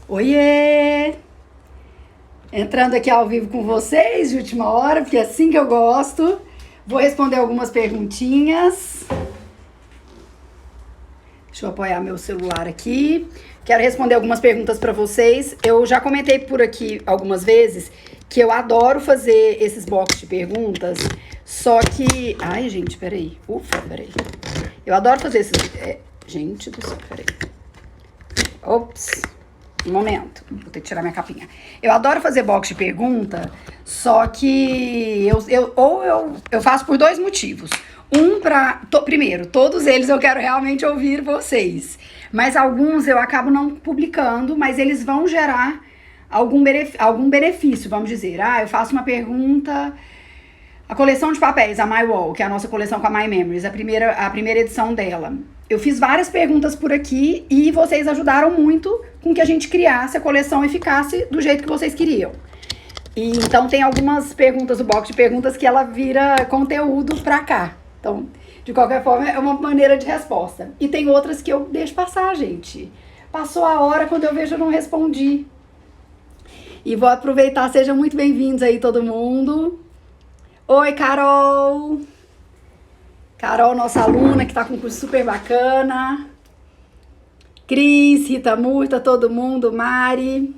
Oiê! Entrando aqui ao vivo com vocês de última hora, porque é assim que eu gosto. Vou responder algumas perguntinhas. Deixa eu apoiar meu celular aqui. Quero responder algumas perguntas para vocês. Eu já comentei por aqui algumas vezes que eu adoro fazer esses boxes de perguntas, só que... Ai, gente, peraí. Ufa, peraí. Eu adoro fazer esses... Gente do céu, peraí. Ops. Um momento, vou ter que tirar minha capinha. Eu adoro fazer box de pergunta, só que eu faço por dois motivos. Primeiro, todos eles eu quero realmente ouvir vocês. Mas alguns eu acabo não publicando, mas eles vão gerar algum benefício, vamos dizer. Eu faço uma pergunta... A coleção de papéis, a My Wall, que é a nossa coleção com a My Memories, a primeira edição dela. Eu fiz várias perguntas por aqui e vocês ajudaram muito com que a gente criasse a coleção e ficasse do jeito que vocês queriam. E, então tem algumas perguntas do box de perguntas que ela vira conteúdo pra cá. Então, de qualquer forma, é uma maneira de resposta. E tem outras que eu deixo passar, gente. Passou a hora, quando eu vejo eu não respondi. E vou aproveitar, sejam muito bem-vindos aí todo mundo. Oi, Carol! Carol, nossa aluna, que tá com um curso super bacana. Cris, Rita Murta, todo mundo, Mari.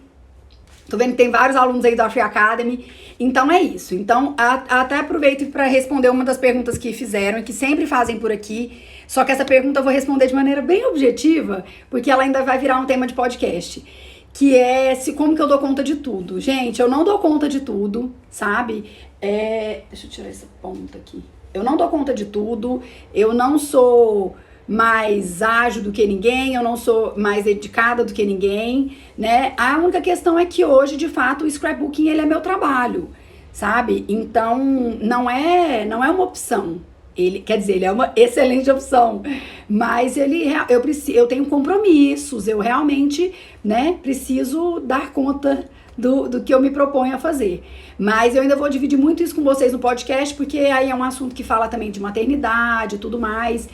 Tô vendo que tem vários alunos aí da Free Academy. Então é isso. Então, até aproveito para responder uma das perguntas que fizeram e que sempre fazem por aqui. Só que essa pergunta eu vou responder de maneira bem objetiva, porque ela ainda vai virar um tema de podcast. Que é como que eu dou conta de tudo. Gente, eu não dou conta de tudo, sabe? Deixa eu tirar essa ponta aqui. Eu não dou conta de tudo, eu não sou mais ágil do que ninguém, eu não sou mais dedicada do que ninguém, né? A única questão é que hoje, de fato, o scrapbooking, ele é meu trabalho, sabe? Então, não é uma opção. Ele é uma excelente opção, mas eu tenho compromissos, eu realmente, né, preciso dar conta do que eu me proponho a fazer. Mas eu ainda vou dividir muito isso com vocês no podcast, porque aí é um assunto que fala também de maternidade e tudo mais.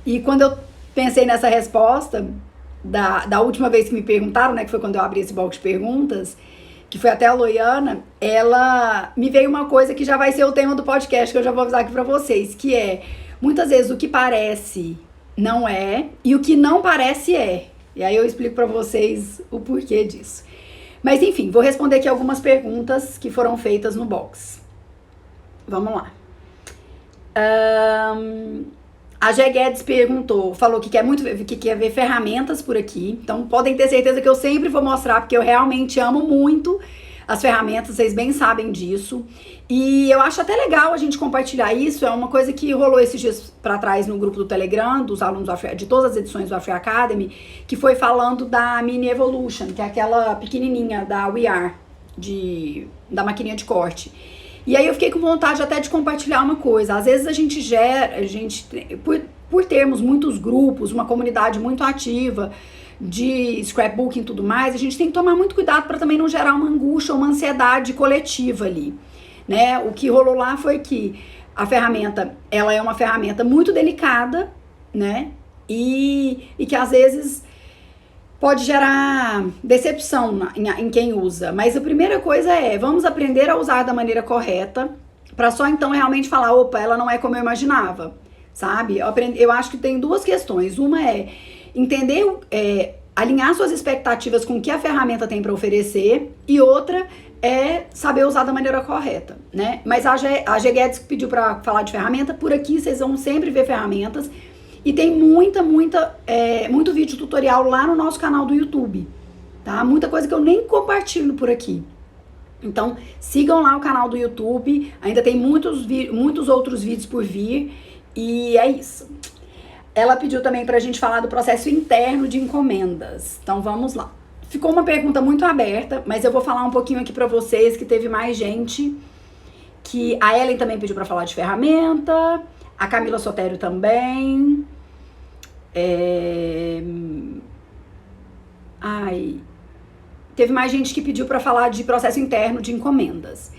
E quando eu pensei nessa resposta, da última vez que me perguntaram, né, que foi quando eu abri esse box de perguntas, que foi até a Loiana, ela me veio uma coisa que já vai ser o tema do podcast, que eu já vou avisar aqui pra vocês, que é, muitas vezes o que parece não é, e o que não parece é. E aí eu explico pra vocês o porquê disso. Mas enfim, vou responder aqui algumas perguntas que foram feitas no box. Vamos lá. A Gé Guedes falou que quer ver ferramentas por aqui. Então podem ter certeza que eu sempre vou mostrar, porque eu realmente amo muito as ferramentas, vocês bem sabem disso. E eu acho até legal a gente compartilhar isso, é uma coisa que rolou esses dias pra trás no grupo do Telegram, dos alunos de todas as edições do Free Academy, que foi falando da Mini Evolution, que é aquela pequenininha da We Are, da maquininha de corte. E aí eu fiquei com vontade até de compartilhar uma coisa. Às vezes por termos muitos grupos, uma comunidade muito ativa de scrapbooking e tudo mais, a gente tem que tomar muito cuidado para também não gerar uma angústia ou uma ansiedade coletiva ali, né? O que rolou lá foi que a ferramenta, ela é uma ferramenta muito delicada, né? E que às vezes pode gerar decepção em quem usa. Mas a primeira coisa vamos aprender a usar da maneira correta, para só então realmente falar, opa, ela não é como eu imaginava, sabe? Eu acho que tem duas questões. Uma é entender, alinhar suas expectativas com o que a ferramenta tem para oferecer, e outra é saber usar da maneira correta, né? Mas a G Guedes pediu para falar de ferramenta, por aqui vocês vão sempre ver ferramentas. E tem muito vídeo tutorial lá no nosso canal do YouTube, tá? Muita coisa que eu nem compartilho por aqui. Então, sigam lá o canal do YouTube, ainda tem muitos outros vídeos por vir, e é isso. Ela pediu também pra gente falar do processo interno de encomendas. Então, vamos lá. Ficou uma pergunta muito aberta, mas eu vou falar um pouquinho aqui pra vocês, que teve mais gente, que a Ellen também pediu pra falar de ferramenta, a Camila Sotério também. Teve mais gente que pediu para falar de processo interno de encomendas.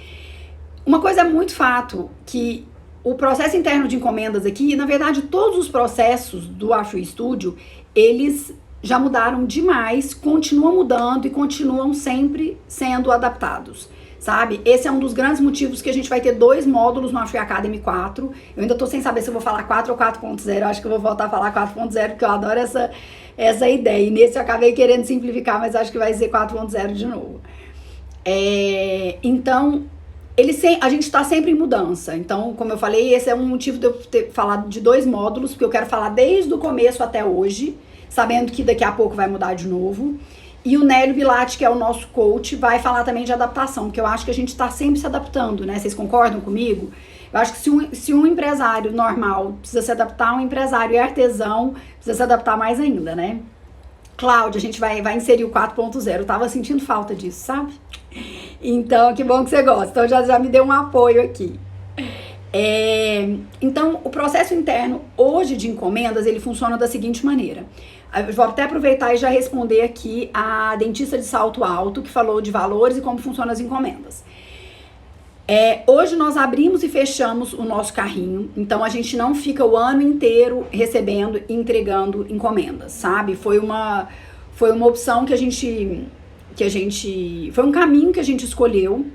Uma coisa é muito fato, que o processo interno de encomendas aqui, na verdade, todos os processos do Free Studio, eles já mudaram demais, continuam mudando e continuam sempre sendo adaptados, sabe? Esse é um dos grandes motivos que a gente vai ter 2 módulos no Afro Academy 4. Eu ainda tô sem saber se eu vou falar 4 ou 4.0, acho que eu vou voltar a falar 4.0, porque eu adoro essa ideia. E nesse eu acabei querendo simplificar, mas acho que vai ser 4.0 de novo. Então, a gente está sempre em mudança. Então, como eu falei, esse é um motivo de eu ter falado de 2 módulos, porque eu quero falar desde o começo até hoje, sabendo que daqui a pouco vai mudar de novo. E o Nélio Bilatti, que é o nosso coach, vai falar também de adaptação, porque eu acho que a gente está sempre se adaptando, né? Vocês concordam comigo? Eu acho que se um empresário normal precisa se adaptar, um empresário artesão precisa se adaptar mais ainda, né? Cláudia, a gente vai inserir o 4.0. Eu tava sentindo falta disso, sabe? Então, que bom que você gosta. Então, já me deu um apoio aqui. Então, o processo interno hoje de encomendas, ele funciona da seguinte maneira. Eu vou até aproveitar e já responder aqui a dentista de Salto Alto, que falou de valores e como funcionam as encomendas. Hoje nós abrimos e fechamos o nosso carrinho, então a gente não fica o ano inteiro recebendo e entregando encomendas, sabe? Foi uma opção foi um caminho que a gente escolheu,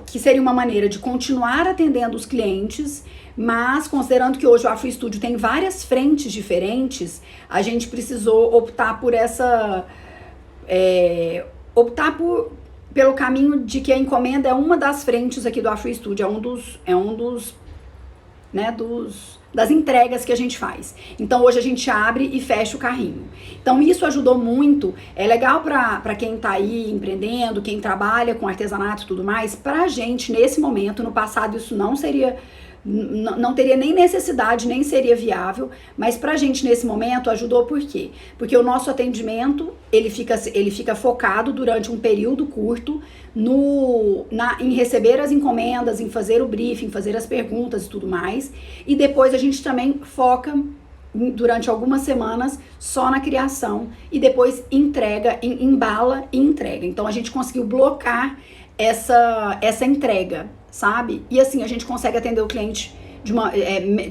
que seria uma maneira de continuar atendendo os clientes, mas considerando que hoje o Afro Studio tem várias frentes diferentes, a gente precisou optar pelo caminho de que a encomenda é uma das frentes aqui do Afro Studio, das entregas que a gente faz. Então hoje a gente abre e fecha o carrinho. Então isso ajudou muito, é legal para quem tá aí empreendendo, quem trabalha com artesanato e tudo mais. Pra gente nesse momento, no passado isso não teria nem necessidade, nem seria viável, mas pra gente nesse momento ajudou por quê? Porque o nosso atendimento, ele fica focado durante um período curto em receber as encomendas, em fazer o briefing, fazer as perguntas e tudo mais, e depois a gente também foca durante algumas semanas só na criação e depois embala e entrega. Então a gente conseguiu blocar essa entrega, sabe? E assim, a gente consegue atender o cliente de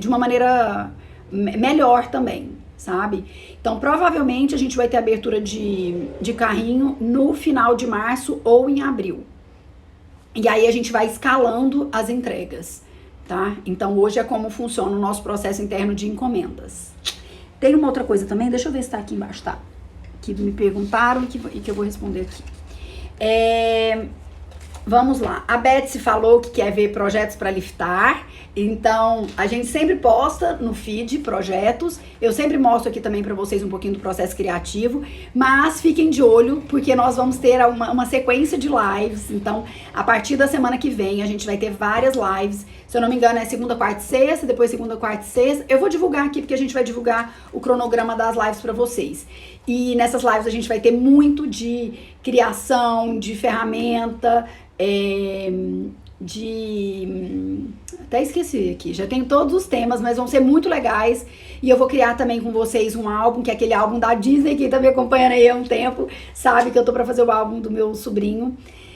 uma maneira melhor também, sabe? Então, provavelmente, a gente vai ter abertura de carrinho no final de março ou em abril. E aí, a gente vai escalando as entregas, tá? Então, hoje é como funciona o nosso processo interno de encomendas. Tem uma outra coisa também, deixa eu ver se tá aqui embaixo, tá? Que me perguntaram e que eu vou responder aqui. Vamos lá, a Betsy falou que quer ver projetos para liftar, então a gente sempre posta no feed projetos, eu sempre mostro aqui também para vocês um pouquinho do processo criativo, mas fiquem de olho porque nós vamos ter uma sequência de lives, então a partir da semana que vem a gente vai ter várias lives, se eu não me engano é segunda, quarta e sexta, depois segunda, quarta e sexta, eu vou divulgar aqui porque a gente vai divulgar o cronograma das lives para vocês. E nessas lives a gente vai ter muito de criação, de ferramenta, até esqueci aqui, já tenho todos os temas, mas vão ser muito legais e eu vou criar também com vocês um álbum, que é aquele álbum da Disney, quem tá me acompanhando aí há um tempo, sabe que eu tô pra fazer o álbum do meu sobrinho,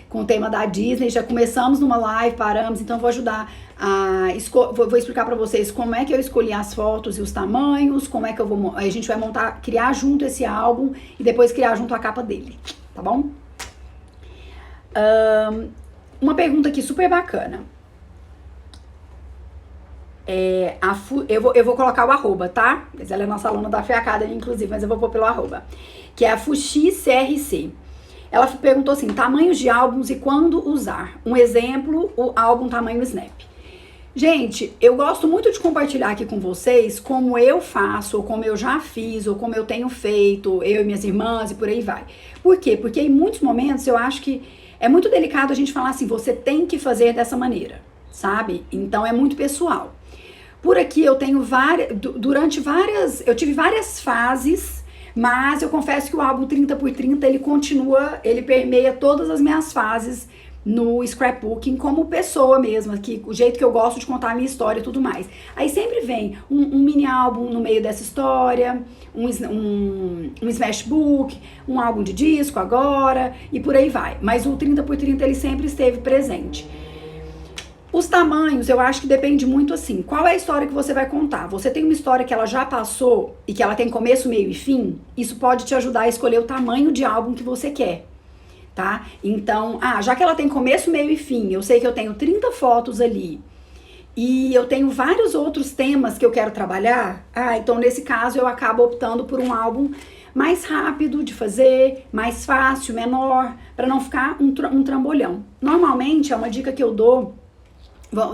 com o tema da Disney, já começamos numa live, paramos, então eu vou ajudar vou explicar pra vocês como é que eu escolhi as fotos e os tamanhos, como é que a gente vai criar junto esse álbum e depois criar junto a capa dele, tá bom? Uma pergunta aqui super bacana. Eu vou colocar o arroba, tá? Mas ela é nossa aluna da Afro Academy, inclusive, mas eu vou pôr pelo arroba. Que é a Fuxi CRC. Ela perguntou assim, tamanhos de álbuns e quando usar. Um exemplo, o álbum tamanho Snap. Gente, eu gosto muito de compartilhar aqui com vocês como eu faço, ou como eu já fiz, ou como eu tenho feito, eu e minhas irmãs e por aí vai. Por quê? Porque em muitos momentos eu acho que é muito delicado a gente falar assim, você tem que fazer dessa maneira, sabe? Então é muito pessoal. Por aqui eu tenho eu tive várias fases, mas eu confesso que o álbum 30x30, ele permeia todas as minhas fases no scrapbooking como pessoa mesmo, que o jeito que eu gosto de contar a minha história e tudo mais. Aí sempre vem um mini álbum no meio dessa história, um smashbook, um álbum de disco agora e por aí vai. Mas o 30x30 ele sempre esteve presente. Os tamanhos, eu acho que depende muito assim. Qual é a história que você vai contar? Você tem uma história que ela já passou e que ela tem começo, meio e fim? Isso pode te ajudar a escolher o tamanho de álbum que você quer, tá? Então, já que ela tem começo, meio e fim, eu sei que eu tenho 30 fotos ali e eu tenho vários outros temas que eu quero trabalhar, então nesse caso eu acabo optando por um álbum mais rápido de fazer, mais fácil, menor, para não ficar um trambolhão. Normalmente é uma dica que eu dou.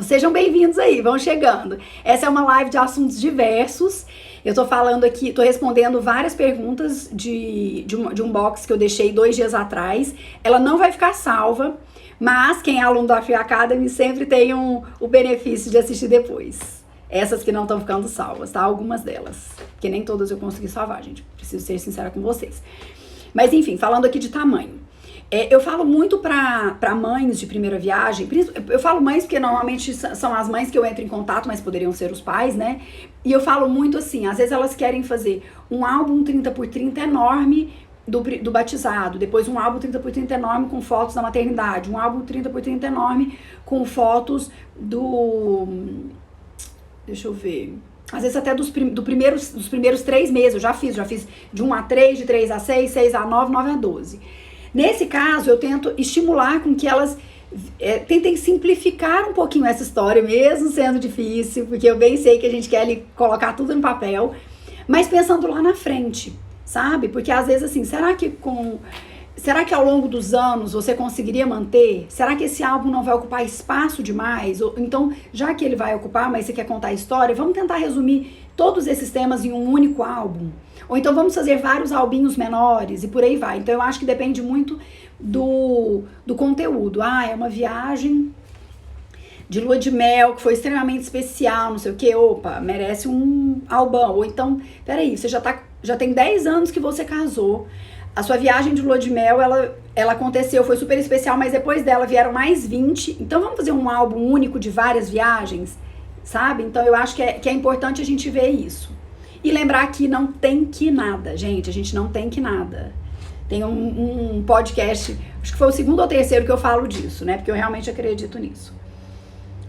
Sejam bem-vindos aí, vão chegando. Essa é uma live de assuntos diversos. Eu tô falando aqui, tô respondendo várias perguntas de um box que eu deixei 2 dias atrás. Ela não vai ficar salva, mas quem é aluno da Free Academy sempre tem o benefício de assistir depois. Essas que não estão ficando salvas, tá? Algumas delas. Porque nem todas eu consegui salvar, gente. Preciso ser sincera com vocês. Mas enfim, falando aqui de tamanho. Eu falo muito pra mães de primeira viagem, eu falo mães porque normalmente são as mães que eu entro em contato, mas poderiam ser os pais, né? E eu falo muito assim, às vezes elas querem fazer um álbum 30x30 enorme do batizado, depois um álbum 30x30 enorme com fotos da maternidade, um álbum 30x30 enorme com fotos deixa eu ver, às vezes até dos primeiros 3 meses, eu já fiz de 1 a 3, de 3 a 6, 6 a 9, 9 a 12. Nesse caso, eu tento estimular com que elas tentem simplificar um pouquinho essa história, mesmo sendo difícil, porque eu bem sei que a gente quer ali colocar tudo no papel, mas pensando lá na frente, sabe? Porque às vezes assim, será que ao longo dos anos você conseguiria manter? Será que esse álbum não vai ocupar espaço demais? Então, já que ele vai ocupar, mas você quer contar a história, vamos tentar resumir todos esses temas em um único álbum? Ou então vamos fazer vários albinhos menores e por aí vai. Então eu acho que depende muito do conteúdo. É uma viagem de lua de mel que foi extremamente especial, não sei o que, opa, merece um albão. Ou então, peraí, você já tem 10 anos que você casou, a sua viagem de lua de mel, ela aconteceu, foi super especial, mas depois dela vieram mais 20, então vamos fazer um álbum único de várias viagens, sabe? Então eu acho que é importante a gente ver isso. E lembrar que não tem que nada, gente, a gente não tem que nada. Tem um podcast, acho que foi o 2º ou 3º que eu falo disso, né? Porque eu realmente acredito nisso.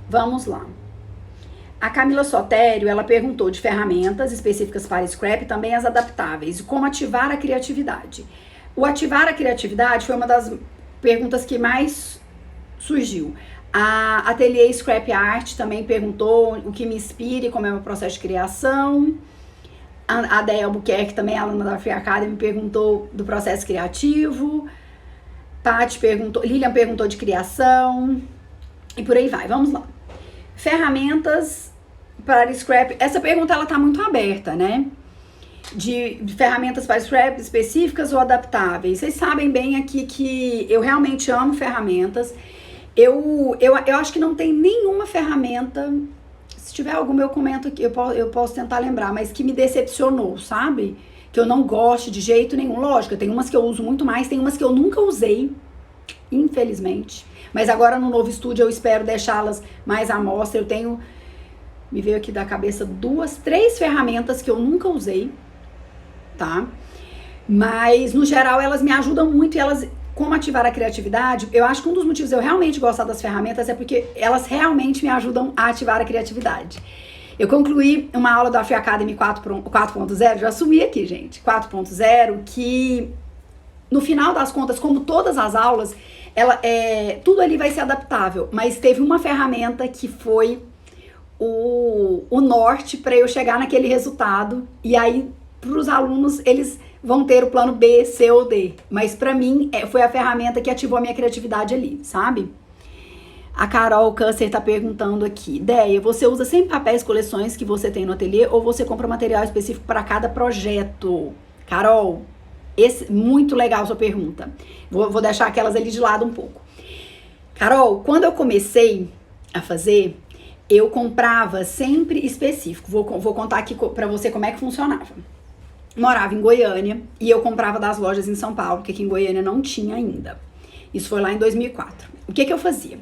Vamos lá. A Camila Sotério, ela perguntou de ferramentas específicas para Scrap, também as adaptáveis, e como ativar a criatividade. O ativar a criatividade foi uma das perguntas que mais surgiu. A Ateliê Scrap Art também perguntou o que me inspira e como é o meu processo de criação. A Déia Albuquerque, também aluna da Free Academy, perguntou do processo criativo. Paty perguntou, Lilian perguntou de criação. E por aí vai, vamos lá. Ferramentas para Scrap. Essa pergunta, ela tá muito aberta, né? De ferramentas para Scrap específicas ou adaptáveis. Vocês sabem bem aqui que eu realmente amo ferramentas. Eu acho que não tem nenhuma ferramenta... Se tiver alguma, eu comento aqui, eu posso tentar lembrar, mas que me decepcionou, sabe? Que eu não gosto de jeito nenhum. Lógico, tem umas que eu uso muito mais, tem umas que eu nunca usei, infelizmente. Mas agora no novo estúdio eu espero deixá-las mais à mostra. Me veio aqui da cabeça 3 ferramentas que eu nunca usei, tá? Mas, no geral, elas me ajudam muito e como ativar a criatividade, eu acho que um dos motivos de eu realmente gostar das ferramentas é porque elas realmente me ajudam a ativar a criatividade. Eu concluí uma aula da Free Academy 4.0, já assumi aqui, gente, 4.0, que no final das contas, como todas as aulas, tudo ali vai ser adaptável, mas teve uma ferramenta que foi o norte para eu chegar naquele resultado, e aí para os alunos, eles vão ter o plano B, C ou D. Mas pra mim, foi a ferramenta que ativou a minha criatividade ali, sabe? A Carol Câncer tá perguntando aqui. Déia, você usa sempre papéis, coleções que você tem no ateliê ou você compra material específico para cada projeto? Carol, muito legal sua pergunta. Vou deixar aquelas ali de lado um pouco. Carol, quando eu comecei a fazer, eu comprava sempre específico. Vou contar aqui pra você como é que funcionava. Morava em Goiânia e eu comprava das lojas em São Paulo, porque aqui em Goiânia não tinha ainda. Isso foi lá em 2004. O que eu fazia?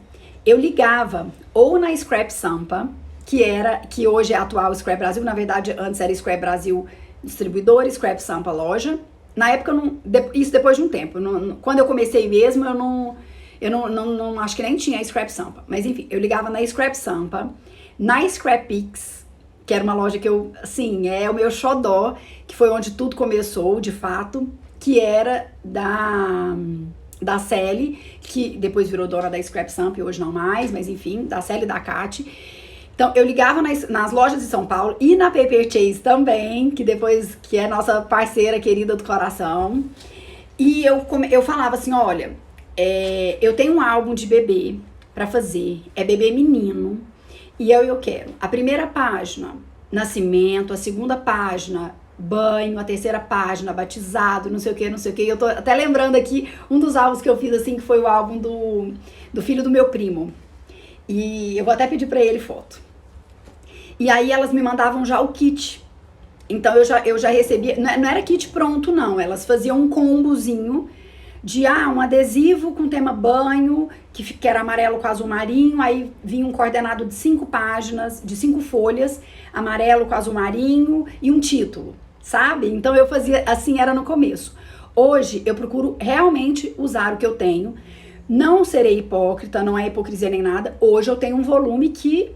Eu ligava ou na Scrap Sampa, que hoje é a atual Scrap Brasil, na verdade antes era Scrap Brasil distribuidor, Scrap Sampa loja. Na época, isso depois de um tempo. Quando eu comecei mesmo, Eu não acho que nem tinha a Scrap Sampa. Mas enfim, eu ligava na Scrap Sampa, na Scrap Pix, que era uma loja que eu, assim, é o meu xodó, que foi onde tudo começou, de fato, que era da Sally, que depois virou dona da Scrap Sampa e hoje não mais, mas enfim, da Sally e da Kati. Então, eu ligava nas lojas de São Paulo e na Paper Chase também, que é nossa parceira querida do coração. E eu falava assim, olha, eu tenho um álbum de bebê pra fazer, é bebê menino, e eu quero a primeira página, nascimento, a segunda página, banho, a terceira página, batizado, não sei o que, não sei o que. Eu tô até lembrando aqui um dos álbuns que eu fiz, assim, que foi o álbum do filho do meu primo. E eu vou até pedir pra ele foto. E aí elas me mandavam já o kit. Então eu já recebia, não era kit pronto não, elas faziam um combozinho de um adesivo com tema banho, que era amarelo com azul marinho, aí vinha um coordenado de 5 páginas, de 5 folhas, amarelo com azul marinho e um título, sabe? Então eu fazia, assim era no começo. Hoje eu procuro realmente usar o que eu tenho, não serei hipócrita, não é hipocrisia nem nada. Hoje eu tenho um volume que,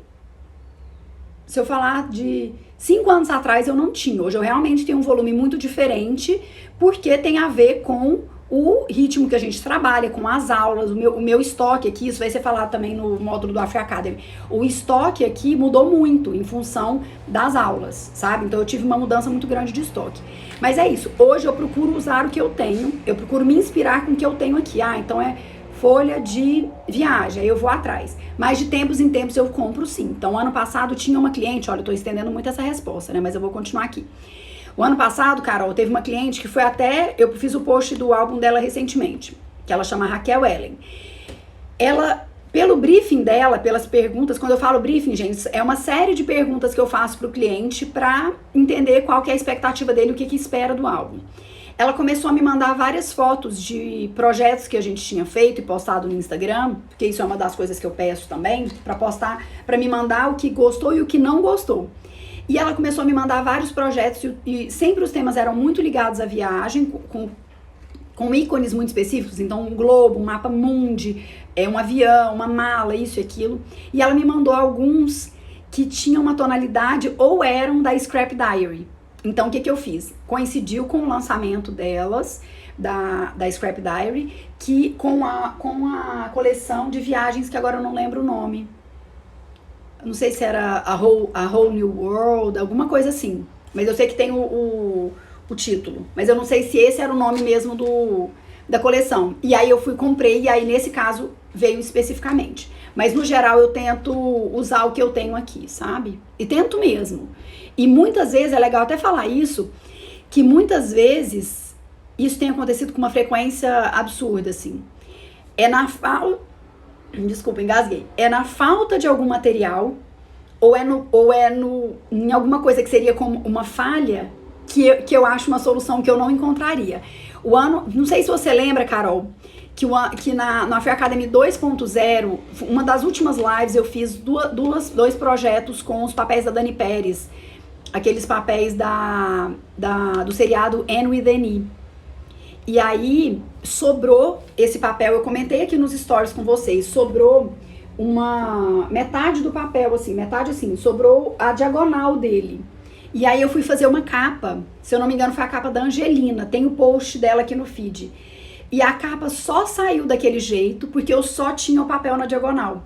se eu falar de 5 anos atrás, eu não tinha. Hoje eu realmente tenho um volume muito diferente, porque tem a ver com o ritmo que a gente trabalha, com as aulas, o meu estoque aqui, isso vai ser falado também no módulo do Afro Academy. O estoque aqui mudou muito em função das aulas, sabe? Então eu tive uma mudança muito grande de estoque. Mas é isso, hoje eu procuro usar o que eu tenho, eu procuro me inspirar com o que eu tenho aqui. Então é folha de viagem, aí eu vou atrás. Mas de tempos em tempos eu compro sim. Então ano passado tinha uma cliente, olha, eu tô estendendo muito essa resposta, né? Mas eu vou continuar aqui. O ano passado, Carol, teve uma cliente que foi até... Eu fiz o post do álbum dela recentemente, que ela chama Raquel Ellen. Ela, pelo briefing dela, pelas perguntas... Quando eu falo briefing, gente, é uma série de perguntas que eu faço pro cliente pra entender qual que é a expectativa dele, o que espera do álbum. Ela começou a me mandar várias fotos de projetos que a gente tinha feito e postado no Instagram, porque isso é uma das coisas que eu peço também, pra postar, pra me mandar o que gostou e o que não gostou. E ela começou a me mandar vários projetos e sempre os temas eram muito ligados à viagem, com ícones muito específicos. Então, um globo, um mapa mundi, um avião, uma mala, isso e aquilo. E ela me mandou alguns que tinham uma tonalidade ou eram da Scrap Diary. Então, o que eu fiz? Coincidiu com o lançamento delas, da Scrap Diary, que com a coleção de viagens, que agora eu não lembro o nome. Não sei se era a Whole New World, alguma coisa assim. Mas eu sei que tem o título. Mas eu não sei se esse era o nome mesmo da coleção. E aí eu comprei, e aí nesse caso veio especificamente. Mas no geral eu tento usar o que eu tenho aqui, sabe? E tento mesmo. E muitas vezes, é legal até falar isso, que muitas vezes isso tem acontecido com uma frequência absurda, assim. Desculpa, engasguei. É na falta de algum material ou em alguma coisa que seria como uma falha que eu acho uma solução que eu não encontraria. Não sei se você lembra, Carol, que no Afro Academy 2.0, uma das últimas lives eu fiz dois projetos com os papéis da Dani Pérez, aqueles papéis do seriado Anne with an E. E aí, sobrou esse papel, eu comentei aqui nos stories com vocês, sobrou metade do papel, assim, sobrou a diagonal dele. E aí eu fui fazer uma capa, se eu não me engano foi a capa da Angelina, tem o post dela aqui no feed. E a capa só saiu daquele jeito porque eu só tinha o papel na diagonal,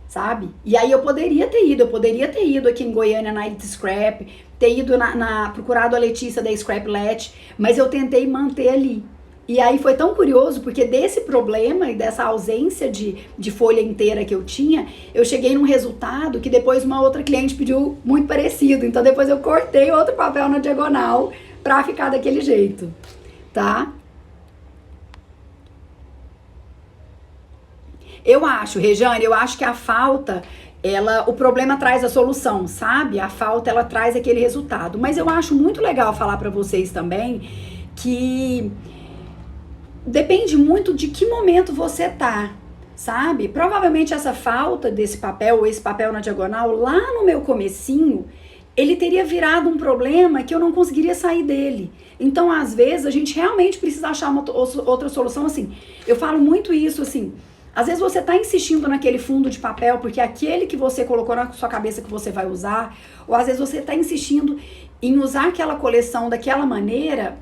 sabe? E aí eu poderia ter ido aqui em Goiânia na Elite Scrap, ter ido procurado a Letícia da Scraplet, mas eu tentei manter ali. E aí foi tão curioso, porque desse problema e dessa ausência de folha inteira que eu tinha, eu cheguei num resultado que depois uma outra cliente pediu muito parecido. Então depois eu cortei outro papel na diagonal pra ficar daquele jeito, tá? Eu acho, Rejane, que a falta, o problema traz a solução, sabe? A falta, ela traz aquele resultado. Mas eu acho muito legal falar pra vocês também que depende muito de que momento você tá, sabe? Provavelmente essa falta desse papel, ou esse papel na diagonal, lá no meu comecinho, ele teria virado um problema que eu não conseguiria sair dele. Então, às vezes, a gente realmente precisa achar uma outra solução, assim. Eu falo muito isso, assim, Às vezes você tá insistindo naquele fundo de papel porque é aquele que você colocou na sua cabeça que você vai usar, ou às vezes você tá insistindo em usar aquela coleção daquela maneira,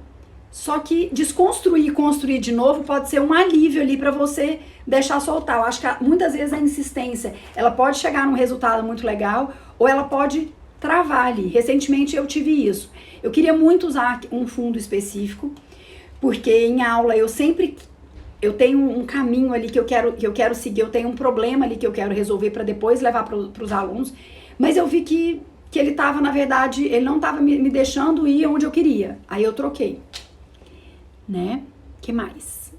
só que desconstruir e construir de novo pode ser um alívio ali para você deixar soltar. Eu acho que muitas vezes a insistência, ela pode chegar num resultado muito legal, ou ela pode travar ali. Recentemente eu tive isso. Eu queria muito usar um fundo específico, porque em aula eu tenho um caminho ali que eu quero seguir, eu tenho um problema ali que eu quero resolver para depois levar para os alunos, mas eu vi que ele tava, na verdade, ele não tava me deixando ir onde eu queria. Aí eu troquei, né? Que mais?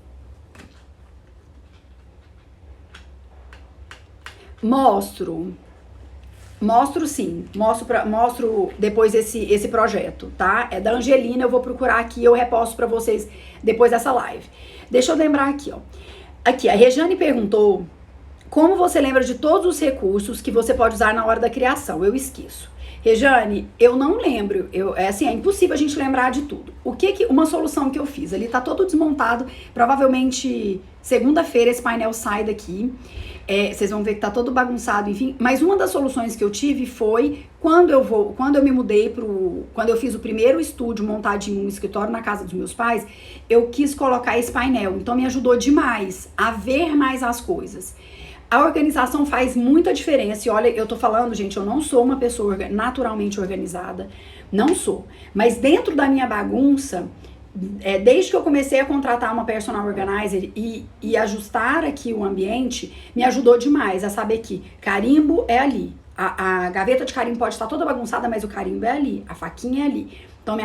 Mostro sim, mostro depois esse projeto, tá? É da Angelina, eu vou procurar aqui, eu reposto pra vocês depois dessa live. Deixa eu lembrar aqui, ó. Aqui, a Rejane perguntou como você lembra de todos os recursos que você pode usar na hora da criação. Eu esqueço. Rejane, eu não lembro, é impossível a gente lembrar de tudo. Uma solução que eu fiz, ali tá todo desmontado, provavelmente segunda-feira esse painel sai daqui, vocês vão ver que tá todo bagunçado, enfim, mas uma das soluções que eu tive foi, quando eu me mudei quando eu fiz o primeiro estúdio montadinho, um escritório na casa dos meus pais, eu quis colocar esse painel, então me ajudou demais a ver mais as coisas. A organização faz muita diferença. E olha, eu tô falando, gente, eu não sou uma pessoa naturalmente organizada. Não sou. Mas dentro da minha bagunça, desde que eu comecei a contratar uma personal organizer e ajustar aqui o ambiente, me ajudou demais a saber que carimbo é ali. A gaveta de carimbo pode estar toda bagunçada, mas o carimbo é ali. A faquinha é ali. Então,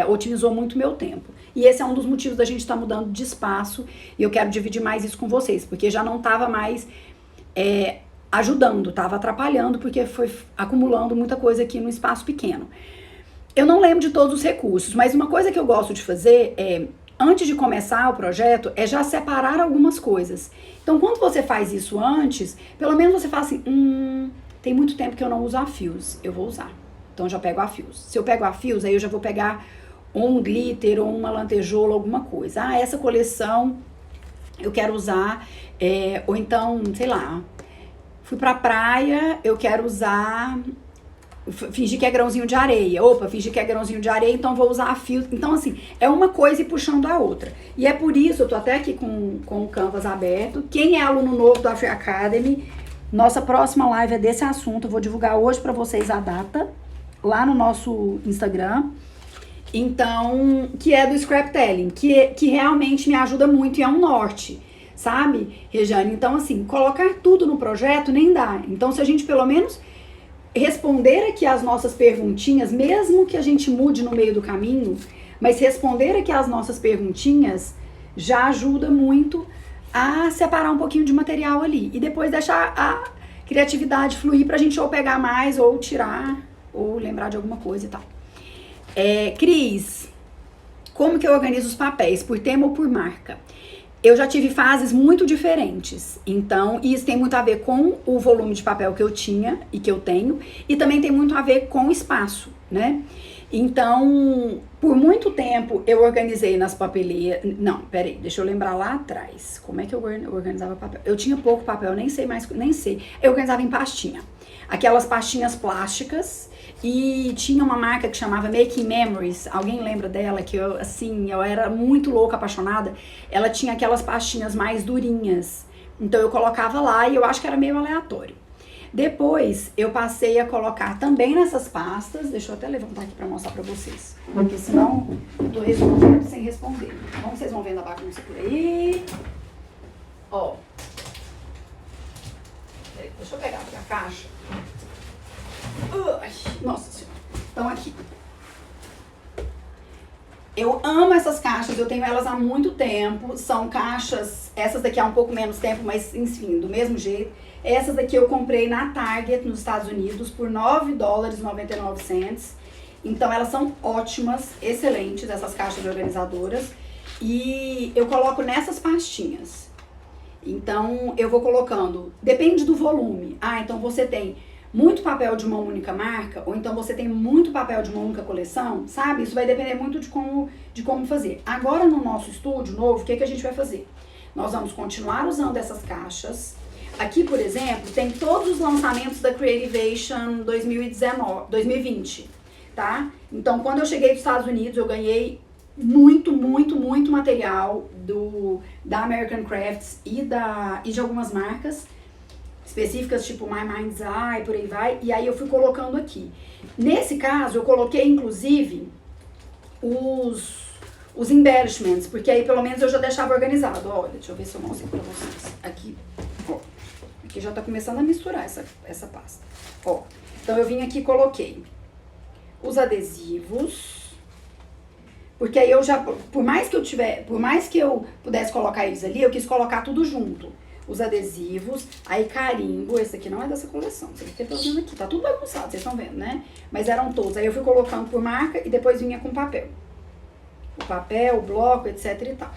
otimizou muito meu tempo. E esse é um dos motivos da gente estar mudando de espaço. E eu quero dividir mais isso com vocês. Porque já não estava mais ajudando, estava atrapalhando. Porque foi acumulando muita coisa aqui num espaço pequeno. Eu não lembro de todos os recursos. Mas uma coisa que eu gosto de fazer antes de começar o projeto, é já separar algumas coisas. Então, quando você faz isso antes, pelo menos você fala assim, tem muito tempo que eu não uso a fios, eu vou usar. Então, eu já pego a fios. Se eu pego a fios, aí eu já vou pegar ou um glitter, ou uma lantejoula, alguma coisa. Ah, essa coleção eu quero usar, ou então, sei lá, fui pra praia, eu quero usar, fingir que é grãozinho de areia. Opa, fingir que é grãozinho de areia, então vou usar a fios. Então, assim, é uma coisa e puxando a outra. E é por isso, eu tô até aqui com o Canvas aberto. Quem é aluno novo do Afro Academy, nossa próxima live é desse assunto. Eu vou divulgar hoje pra vocês a data, lá no nosso Instagram. Então, que é do scraptelling, que realmente me ajuda muito e é um norte, sabe, Rejane? Então, assim, colocar tudo no projeto nem dá. Então, se a gente pelo menos responder aqui as nossas perguntinhas, mesmo que a gente mude no meio do caminho, mas responder aqui as nossas perguntinhas já ajuda muito a separar um pouquinho de material ali. E depois deixar a criatividade fluir pra gente ou pegar mais, ou tirar, ou lembrar de alguma coisa e tal. Cris, como que eu organizo os papéis? Por tema ou por marca? Eu já tive fases muito diferentes, então isso tem muito a ver com o volume de papel que eu tinha e que eu tenho, e também tem muito a ver com o espaço, né? Então, por muito tempo eu organizei nas papeleiras. Não, peraí, deixa eu lembrar lá atrás. Como é que eu organizava papel? Eu tinha pouco papel, nem sei. Eu organizava em pastinha. Aquelas pastinhas plásticas. E tinha uma marca que chamava Making Memories. Alguém lembra dela? Que eu era muito louca, apaixonada. Ela tinha aquelas pastinhas mais durinhas. Então eu colocava lá e eu acho que era meio aleatório. Depois eu passei a colocar também nessas pastas. Deixa eu até levantar aqui pra mostrar pra vocês. Porque senão eu tô respondendo sem responder. Como vocês vão vendo a bagunça por aí. Ó. Deixa eu pegar aqui a caixa. Nossa Senhora. Então aqui. Eu amo essas caixas, eu tenho elas há muito tempo. São caixas, essas daqui há um pouco menos tempo, mas enfim, do mesmo jeito. Essas daqui eu comprei na Target, nos Estados Unidos, por $9,99. Então elas são ótimas, excelentes, essas caixas organizadoras. E eu coloco nessas pastinhas. Então eu vou colocando, depende do volume. Ah, então você tem muito papel de uma única marca, ou então você tem muito papel de uma única coleção, sabe? Isso vai depender muito de como fazer. Agora no nosso estúdio novo, o que a gente vai fazer? nós vamos continuar usando essas caixas. Aqui, por exemplo, tem todos os lançamentos da Creativation 2020, tá? Então, quando eu cheguei dos Estados Unidos, eu ganhei muito material da American Crafts e de algumas marcas específicas, tipo My Mind's Eye, por aí vai, e aí eu fui colocando aqui. Nesse caso, eu coloquei, inclusive, os embellishments, porque aí pelo menos eu já deixava organizado. Olha, deixa eu ver se eu mostro pra vocês. Aqui, ó, aqui já tá começando a misturar essa pasta. Ó, então eu vim aqui e coloquei os adesivos, porque aí eu já, por mais que eu pudesse colocar eles ali, eu quis colocar tudo junto. Os adesivos, aí carimbo, esse aqui não é dessa coleção, vocês estão vendo aqui, tá tudo bagunçado, vocês estão vendo, né? Mas eram todos, aí eu fui colocando por marca e depois vinha com papel. O papel, o bloco, etc e tal,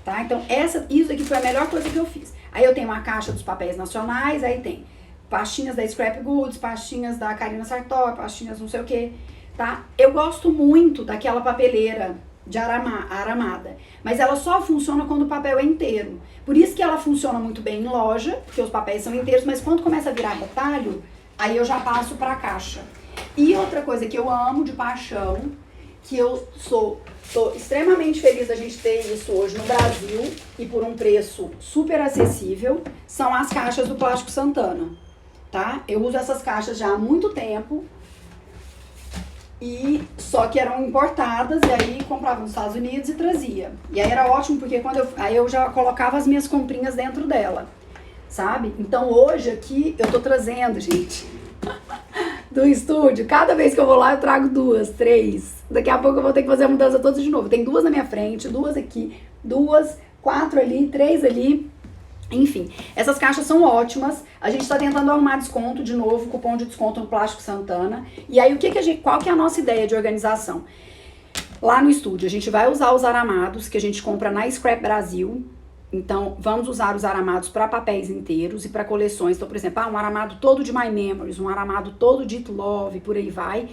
tá? Então, isso aqui foi a melhor coisa que eu fiz. Aí eu tenho uma caixa dos papéis nacionais, aí tem pastinhas da Scrap Goods, pastinhas da Karina Sartor, pastinhas não sei o que, tá? Eu gosto muito daquela papeleira de aramada, mas ela só funciona quando o papel é inteiro. Por isso que ela funciona muito bem em loja, porque os papéis são inteiros, mas quando começa a virar retalho, aí eu já passo pra caixa. E outra coisa que eu amo de paixão, que eu tô extremamente feliz da gente ter isso hoje no Brasil e por um preço super acessível, são as caixas do Plástico Santana, tá? Eu uso essas caixas já há muito tempo, e só que eram importadas, e aí comprava nos Estados Unidos e trazia. E aí era ótimo, porque aí eu já colocava as minhas comprinhas dentro dela, sabe? Então hoje aqui eu tô trazendo, gente, do estúdio, cada vez que eu vou lá eu trago 2, 3. Daqui a pouco eu vou ter que fazer a mudança toda de novo. Tem 2 na minha frente, 2 aqui, 2, 4 ali, 3 ali. Enfim, essas caixas são ótimas. A gente está tentando arrumar desconto de novo, cupom de desconto no Plástico Santana. E aí, qual que é a nossa ideia de organização? Lá no estúdio, a gente vai usar os aramados que a gente compra na Scrap Brasil. Então, vamos usar os aramados para papéis inteiros e para coleções. Então, por exemplo, um aramado todo de My Memories, um aramado todo de It Love, por aí vai.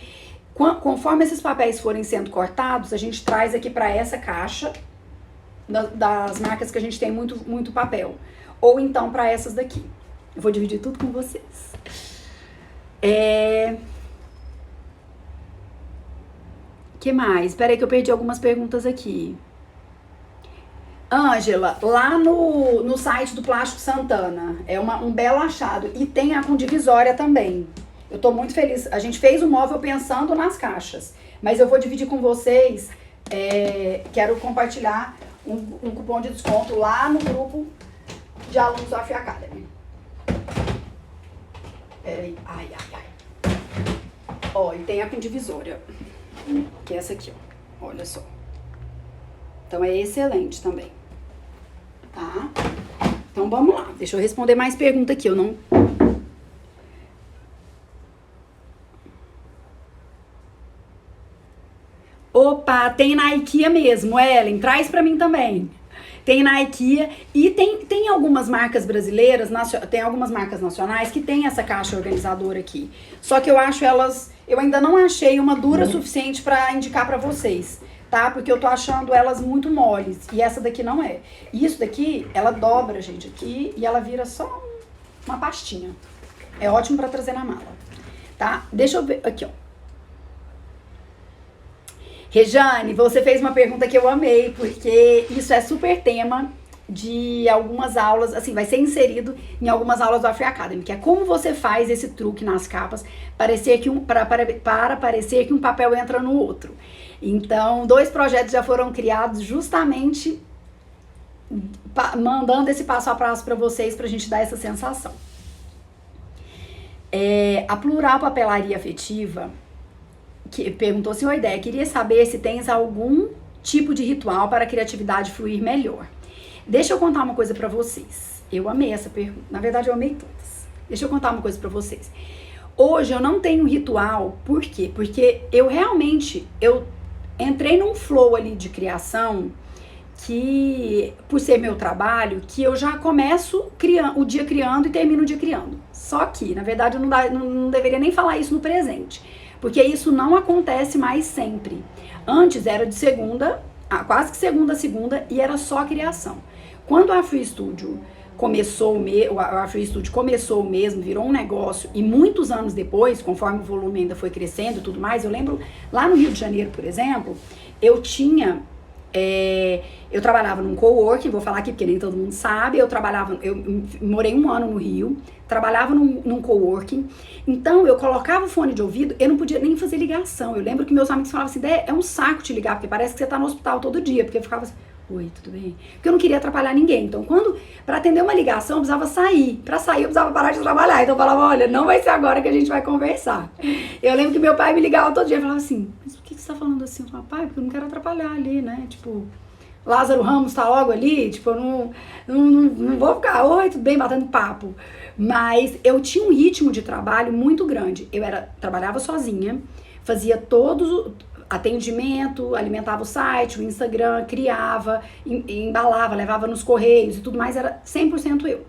Conforme esses papéis forem sendo cortados, a gente traz aqui para essa caixa das marcas que a gente tem muito papel. Ou então para essas daqui. Eu vou dividir tudo com vocês. Que mais? Espera aí que eu perdi algumas perguntas aqui. Ângela, lá no site do Plástico Santana, é um belo achado. E tem a com divisória também. Eu tô muito feliz. A gente fez o móvel pensando nas caixas. Mas eu vou dividir com vocês. Quero compartilhar um cupom de desconto lá no grupo de alunos da Afia Academy. Peraí. Ai. Ó, e tem a com divisória. Que é essa aqui, ó. Olha só. Então é excelente também. Tá? Então vamos lá. Deixa eu responder mais pergunta aqui. Eu não... Opa, tem na IKEA mesmo, Ellen. Traz pra mim também. Tem na IKEA e tem algumas marcas brasileiras, tem algumas marcas nacionais que tem essa caixa organizadora aqui. Só que eu ainda não achei uma dura suficiente pra indicar pra vocês, tá? Porque eu tô achando elas muito moles e essa daqui não é. E isso daqui, ela dobra, gente, aqui e ela vira só uma pastinha. É ótimo pra trazer na mala, tá? Deixa eu ver, aqui, ó. Rejane, você fez uma pergunta que eu amei, porque isso é super tema de algumas aulas, assim, vai ser inserido em algumas aulas do Afia Academy, que é como você faz esse truque nas capas para parecer que um papel entra no outro. Então, 2 projetos já foram criados justamente mandando esse passo a passo para vocês, pra gente dar essa sensação. A Plural Papelaria Afetiva que perguntou assim, oi, ideia, queria saber se tens algum tipo de ritual para a criatividade fluir melhor. Deixa eu contar uma coisa pra vocês. Eu amei essa pergunta. Na verdade, eu amei todas. Deixa eu contar uma coisa pra vocês. Hoje eu não tenho ritual. Por quê? Porque eu entrei num flow ali de criação que, por ser meu trabalho, que eu já começo o dia criando e termino o dia criando. Só que, na verdade, eu não deveria nem falar isso no presente. Porque isso não acontece mais sempre. Antes era de segunda, quase que segunda a segunda, e era só criação. Quando a Free Studio começou, a Free Studio começou mesmo, virou um negócio, e muitos anos depois, conforme o volume ainda foi crescendo e tudo mais, eu lembro, lá no Rio de Janeiro, por exemplo, eu tinha... eu trabalhava num coworking, vou falar aqui porque nem todo mundo sabe, eu morei 1 ano no Rio, trabalhava num coworking, então eu colocava o fone de ouvido, eu não podia nem fazer ligação. Eu lembro que meus amigos falavam assim, é um saco te ligar, porque parece que você tá no hospital todo dia, porque eu ficava assim, oi, tudo bem? Porque eu não queria atrapalhar ninguém. Então, para atender uma ligação, eu precisava sair. Para sair, eu precisava parar de trabalhar. Então, eu falava, olha, não vai ser agora que a gente vai conversar. Eu lembro que meu pai me ligava todo dia e falava assim, mas por que você tá falando assim? Eu falava, pai, porque eu não quero atrapalhar ali, né? Tipo, Lázaro Ramos tá logo ali, tipo, eu não vou ficar, oi, tudo bem, batendo papo. Mas eu tinha um ritmo de trabalho muito grande. Trabalhava sozinha, fazia atendimento, alimentava o site, o Instagram, criava, embalava, levava nos correios e tudo mais, era 100% eu.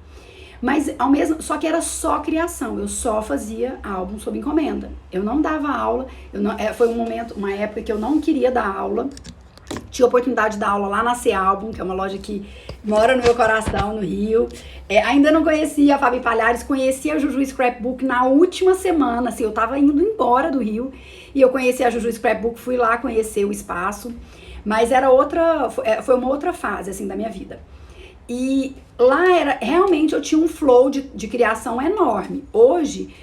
Mas só que era só criação, eu só fazia álbum sob encomenda. Eu não dava aula, foi uma época que eu não queria dar aula. Tinha a oportunidade de dar aula lá na C-Album, que é uma loja que mora no meu coração, no Rio. Ainda não conhecia a Fabi Palhares, conheci a Juju Scrapbook na última semana, assim, eu tava indo embora do Rio, e eu conheci a Juju Scrapbook, fui lá conhecer o espaço, mas foi uma outra fase, assim, da minha vida. E lá realmente eu tinha um flow de criação enorme. Hoje,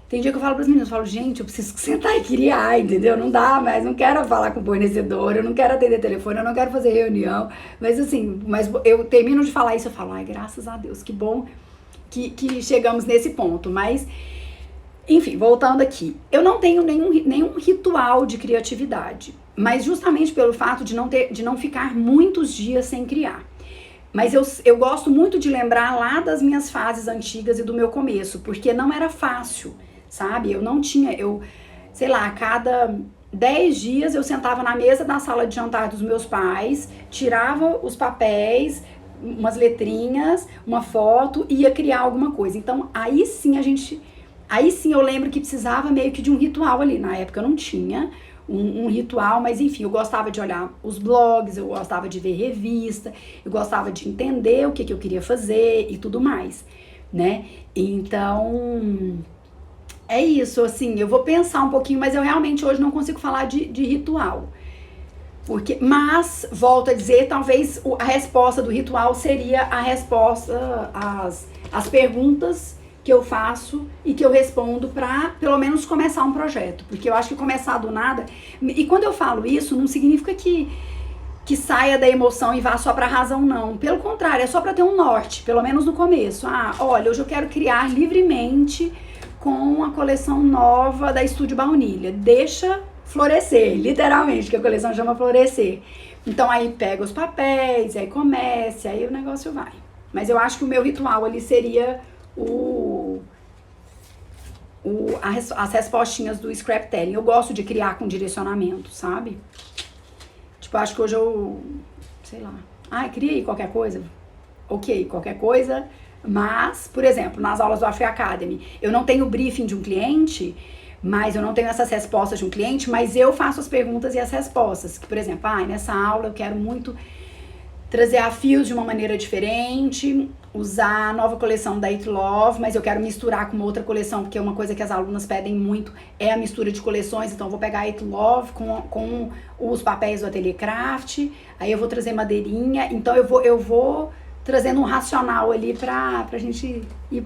tem dia que eu falo para os meninos, eu falo, gente, eu preciso sentar e criar, entendeu? Não dá mais, não quero falar com o fornecedor, eu não quero atender telefone, eu não quero fazer reunião. Mas assim, eu termino de falar isso, eu falo, ai, graças a Deus, que bom que chegamos nesse ponto. Mas, enfim, voltando aqui, eu não tenho nenhum ritual de criatividade, mas justamente pelo fato de não ficar muitos dias sem criar. Mas eu gosto muito de lembrar lá das minhas fases antigas e do meu começo, porque não era fácil, sabe? Sei lá, a cada 10 dias eu sentava na mesa da sala de jantar dos meus pais, tirava os papéis, umas letrinhas, uma foto e ia criar alguma coisa. Então, aí sim eu lembro que precisava meio que de um ritual ali. Na época eu não tinha um ritual, mas enfim, eu gostava de olhar os blogs, eu gostava de ver revista, eu gostava de entender o que eu queria fazer e tudo mais, né? Então, é isso, assim, eu vou pensar um pouquinho, mas eu realmente hoje não consigo falar de ritual. Mas, volto a dizer, talvez a resposta do ritual seria a resposta às perguntas que eu faço e que eu respondo para, pelo menos, começar um projeto. Porque eu acho que começar do nada... E quando eu falo isso, não significa que saia da emoção e vá só pra razão, não. Pelo contrário, é só pra ter um norte, pelo menos no começo. Olha, hoje eu quero criar livremente com a coleção nova da Estúdio Baunilha. Deixa florescer, literalmente, que a coleção chama florescer. Então aí pega os papéis, aí começa, aí o negócio vai. Mas eu acho que o meu ritual ali seria as respostinhas do scraptelling. Eu gosto de criar com direcionamento, sabe? Tipo, acho que hoje sei lá, criei qualquer coisa. Ok, qualquer coisa. Mas, por exemplo, nas aulas do Afri Academy, eu não tenho o briefing de um cliente, mas eu não tenho essas respostas de um cliente, mas eu faço as perguntas e as respostas. Que, por exemplo, nessa aula eu quero muito trazer a fios de uma maneira diferente, usar a nova coleção da It Love, mas eu quero misturar com uma outra coleção, porque uma coisa que as alunas pedem muito é a mistura de coleções, então eu vou pegar a It Love com os papéis do Atelier Craft, aí eu vou trazer madeirinha, então eu vou trazendo um racional ali pra gente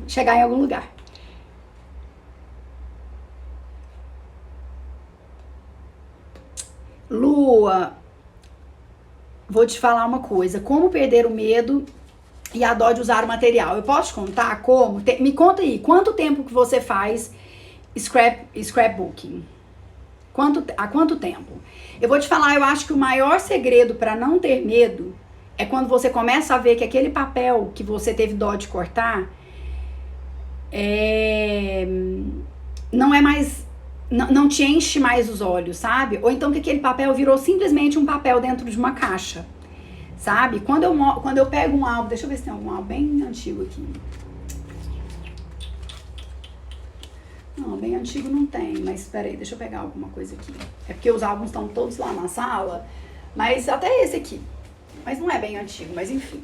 chegar em algum lugar. Lua, vou te falar uma coisa, como perder o medo e a dó de usar o material. Eu posso te contar como? Me conta aí, quanto tempo que você faz scrapbooking? Há quanto tempo? Eu vou te falar, eu acho que o maior segredo para não ter medo é quando você começa a ver que aquele papel que você teve dó de cortar não é mais... Não te enche mais os olhos, sabe? Ou então que aquele papel virou simplesmente um papel dentro de uma caixa, sabe? Quando eu pego um álbum, deixa eu ver se tem algum álbum bem antigo aqui. Não, bem antigo não tem, mas peraí, deixa eu pegar alguma coisa aqui. É porque os álbuns estão todos lá na sala, mas até esse aqui. Mas não é bem antigo, mas enfim.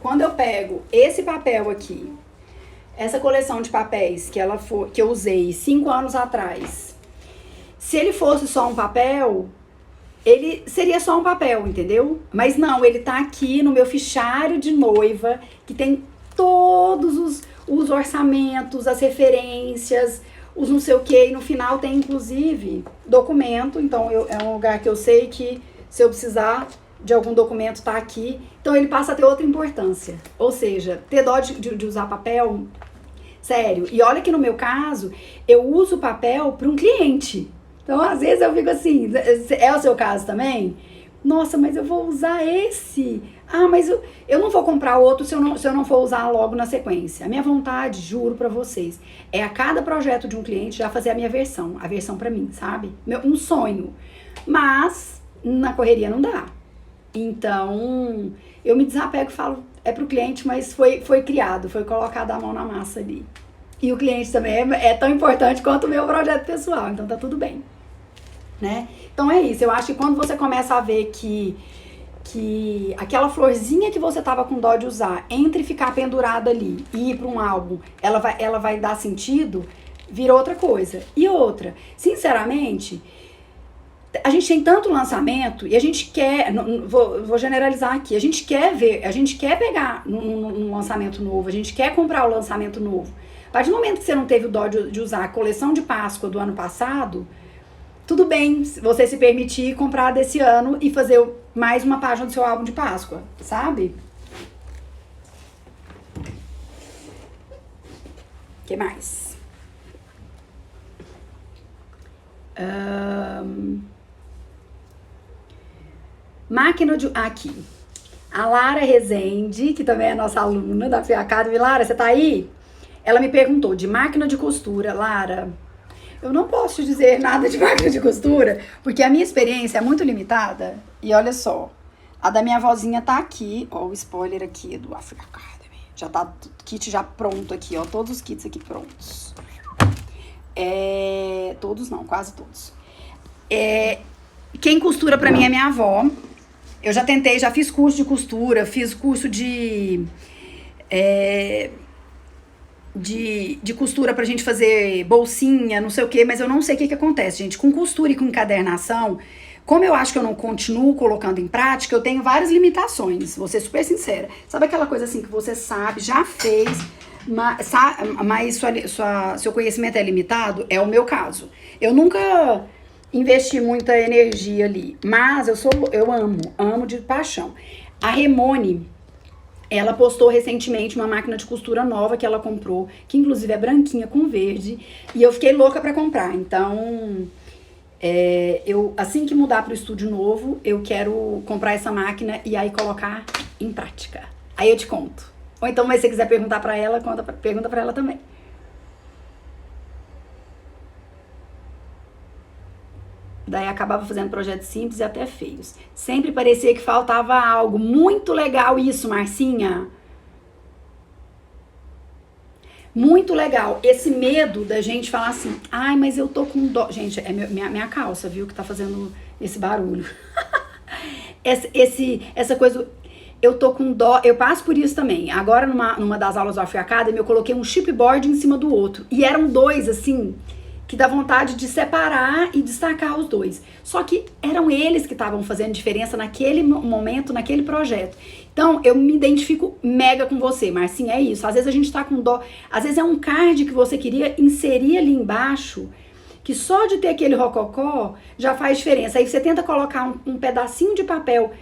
quando eu pego esse papel aqui, essa coleção de papéis que eu usei 5 anos atrás, se ele fosse só um papel, ele seria só um papel, entendeu? Mas não, ele tá aqui no meu fichário de noiva, que tem todos os orçamentos, as referências, os não sei o que, e no final tem inclusive documento, então é um lugar que eu sei que se eu precisar de algum documento tá aqui, então ele passa a ter outra importância. Ou seja, ter dó de usar papel, sério. E olha que no meu caso, eu uso papel para um cliente. Então, às vezes eu fico assim, é o seu caso também? Nossa, mas eu vou usar esse. Ah, mas eu não vou comprar outro se eu não for usar logo na sequência. A minha vontade, juro pra vocês, é a cada projeto de um cliente já fazer a versão pra mim, sabe? Um sonho. Mas, na correria não dá. Então, eu me desapego e falo, é pro cliente, mas foi criado, foi colocado a mão na massa ali. E o cliente também é tão importante quanto o meu projeto pessoal, então tá tudo bem, né? Então é isso, eu acho que quando você começa a ver que aquela florzinha que você tava com dó de usar, entre ficar pendurada ali e ir pra um álbum, ela vai dar sentido, vira outra coisa. E outra, sinceramente, a gente tem tanto lançamento e a gente quer, vou generalizar aqui, a gente quer pegar num lançamento novo, a gente quer comprar o lançamento novo. A partir do momento que você não teve o dó de usar a coleção de Páscoa do ano passado, tudo bem você se permitir comprar desse ano e fazer mais uma página do seu álbum de Páscoa, sabe? O que mais? Máquina de... aqui. A Lara Rezende, que também é nossa aluna da Fia Academy. Lara, você tá aí? Ela me perguntou de máquina de costura. Lara, eu não posso te dizer nada de máquina de costura, porque a minha experiência é muito limitada. E olha só, a da minha vozinha tá aqui, ó, o spoiler aqui do Africa Academy. Já tá o kit já pronto aqui, ó, todos os kits aqui prontos. Todos não, quase todos. Quem costura pra mim é minha avó. Eu já tentei, já fiz curso de costura, fiz curso de costura pra gente fazer bolsinha, não sei o que, mas eu não sei o que acontece, gente. Com costura e com encadernação, como eu acho que eu não continuo colocando em prática, eu tenho várias limitações, vou ser super sincera. Sabe aquela coisa assim que você sabe, já fez, mas seu conhecimento é limitado? É o meu caso. Eu nunca investi muita energia ali, mas eu amo de paixão. A Remone, ela postou recentemente uma máquina de costura nova que ela comprou, que inclusive é branquinha com verde, e eu fiquei louca pra comprar. Então, assim que mudar pro estúdio novo, eu quero comprar essa máquina e aí colocar em prática. Aí eu te conto. Ou então, mas se você quiser perguntar pra ela, pergunta pra ela também. Daí acabava fazendo projetos simples e até feios. Sempre parecia que faltava algo. Muito legal isso, Marcinha. Muito legal. Esse medo da gente falar assim, ai, mas eu tô com dó. Gente, é minha calça, viu, que tá fazendo esse barulho. Essa coisa, eu tô com dó. Eu passo por isso também. Agora, numa das aulas do Afro Academy, eu coloquei um chipboard em cima do outro. E eram dois, assim, que dá vontade de separar e destacar os dois. Só que eram eles que estavam fazendo diferença naquele momento, naquele projeto. Então, eu me identifico mega com você, Marcinha, é isso. Às vezes a gente tá com dó, às vezes é um card que você queria inserir ali embaixo, que só de ter aquele rococó já faz diferença. Aí você tenta colocar um pedacinho de papel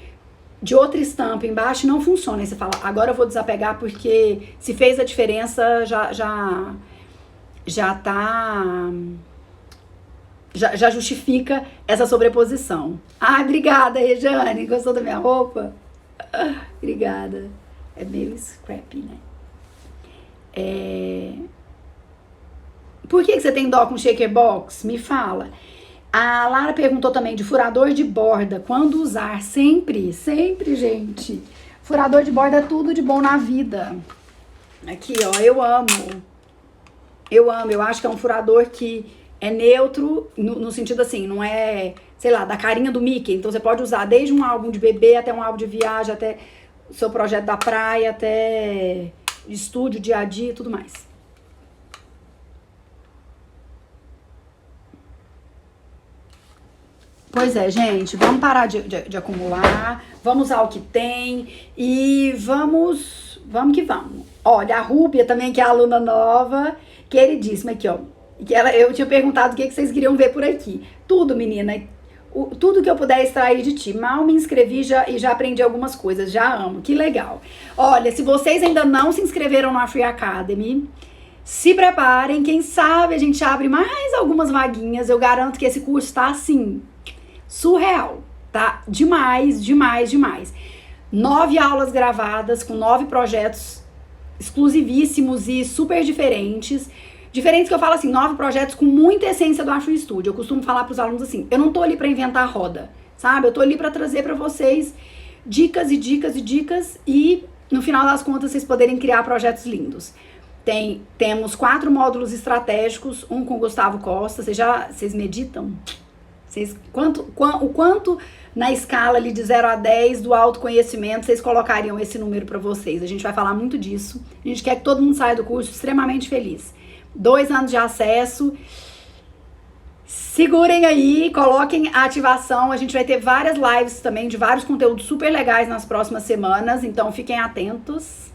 de outra estampa embaixo e não funciona. Aí você fala, agora eu vou desapegar porque se fez a diferença, já justifica essa sobreposição. Ah, obrigada, Rejane. Gostou da minha roupa? Obrigada. É meio scrappy, né? Por que você tem dó com shaker box? Me fala. A Lara perguntou também de furador de borda. Quando usar? Sempre, gente. Furador de borda é tudo de bom na vida. Aqui, ó, eu amo. Eu acho que é um furador que é neutro, no sentido assim, não é, sei lá, da carinha do Mickey. Então você pode usar desde um álbum de bebê até um álbum de viagem, até o seu projeto da praia até estúdio, dia a dia e tudo mais. Pois é, gente, vamos parar de acumular, vamos usar o que tem e vamos que vamos. Olha, a Rúbia também, que é aluna nova, queridíssima aqui, ó. Eu tinha perguntado o que vocês queriam ver por aqui. Tudo, menina, tudo que eu puder extrair de ti. Mal me inscrevi e já aprendi algumas coisas, já amo, que legal. Olha, se vocês ainda não se inscreveram na Free Academy, se preparem, quem sabe a gente abre mais algumas vaguinhas. Eu garanto que esse curso tá assim, surreal, tá? Demais, demais, demais. 9 aulas gravadas com 9 projetos exclusivíssimos e super diferentes. Diferentes que eu falo assim, 9 projetos com muita essência do Afro Studio. Eu costumo falar pros alunos assim, eu não tô ali pra inventar a roda, sabe? Eu tô ali pra trazer pra vocês dicas e dicas e dicas e no final das contas vocês poderem criar projetos lindos. Temos 4 módulos estratégicos, um com o Gustavo Costa. Vocês meditam? O quanto na escala ali de 0 a 10 do autoconhecimento vocês colocariam esse número para vocês? A gente vai falar muito disso. A gente quer que todo mundo saia do curso extremamente feliz. 2 anos de acesso. Segurem aí, coloquem a ativação. A gente vai ter várias lives também de vários conteúdos super legais nas próximas semanas. Então fiquem atentos.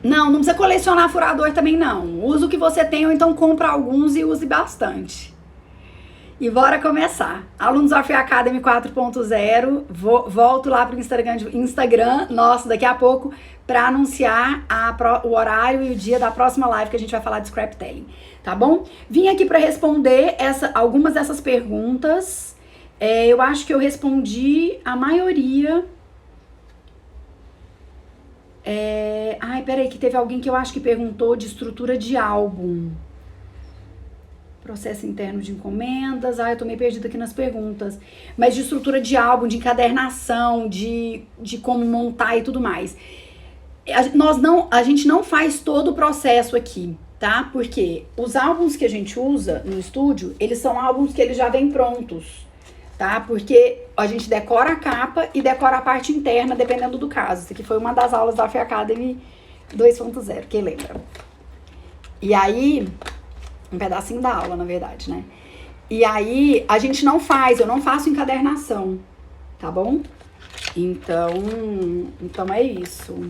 Não precisa colecionar furador também não. Usa o que você tem ou então compra alguns e use bastante. E bora começar. Alunos of Academy 4.0. Volto lá pro Instagram nosso daqui a pouco para anunciar o horário e o dia da próxima live que a gente vai falar de scraptelling, tá bom? Vim aqui para responder algumas dessas perguntas. Eu acho que eu respondi a maioria. Peraí, que teve alguém que eu acho que perguntou de estrutura de álbum. Processo interno de encomendas. Eu tô meio perdida aqui nas perguntas. Mas de estrutura de álbum, de encadernação, de como montar e tudo mais. A gente não faz todo o processo aqui, tá? Porque os álbuns que a gente usa no estúdio, eles são álbuns que eles já vêm prontos. Tá? Porque a gente decora a capa e decora a parte interna, dependendo do caso. Isso aqui foi uma das aulas da Free Academy 2.0, quem lembra? E aí, um pedacinho da aula, na verdade, né? E aí, eu não faço encadernação, tá bom? Então é isso.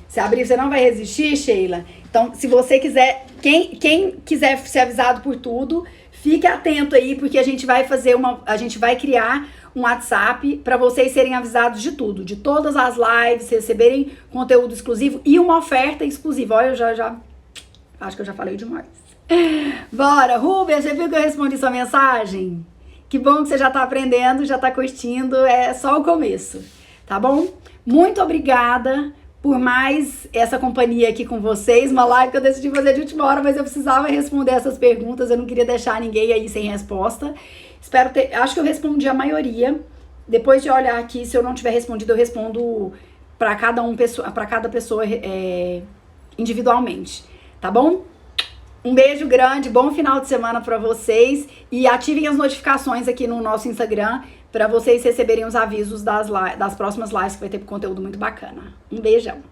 Se abrir, você não vai resistir, Sheila? Então, se você quiser, quem quiser ser avisado por tudo, fique atento aí, porque a gente vai criar um WhatsApp para vocês serem avisados de tudo, de todas as lives, receberem conteúdo exclusivo e uma oferta exclusiva. Olha, eu já acho que eu já falei demais. Bora, Rubens, você viu que eu respondi sua mensagem? Que bom que você já tá aprendendo, já tá curtindo, é só o começo, tá bom? Muito obrigada por mais essa companhia aqui com vocês, uma live que eu decidi fazer de última hora, mas eu precisava responder essas perguntas, eu não queria deixar ninguém aí sem resposta. Acho que eu respondi a maioria. Depois de olhar aqui, se eu não tiver respondido, eu respondo para cada pessoa individualmente, tá bom? Um beijo grande, bom final de semana para vocês e ativem as notificações aqui no nosso Instagram para vocês receberem os avisos das próximas lives que vai ter conteúdo muito bacana. Um beijão!